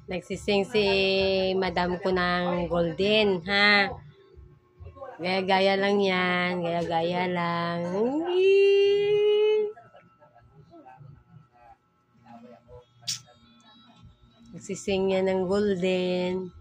Nagsising si madam ko ng golden, ha? Gaya-gaya lang yan. Gaya-gaya lang. Nagsising niya ng golden.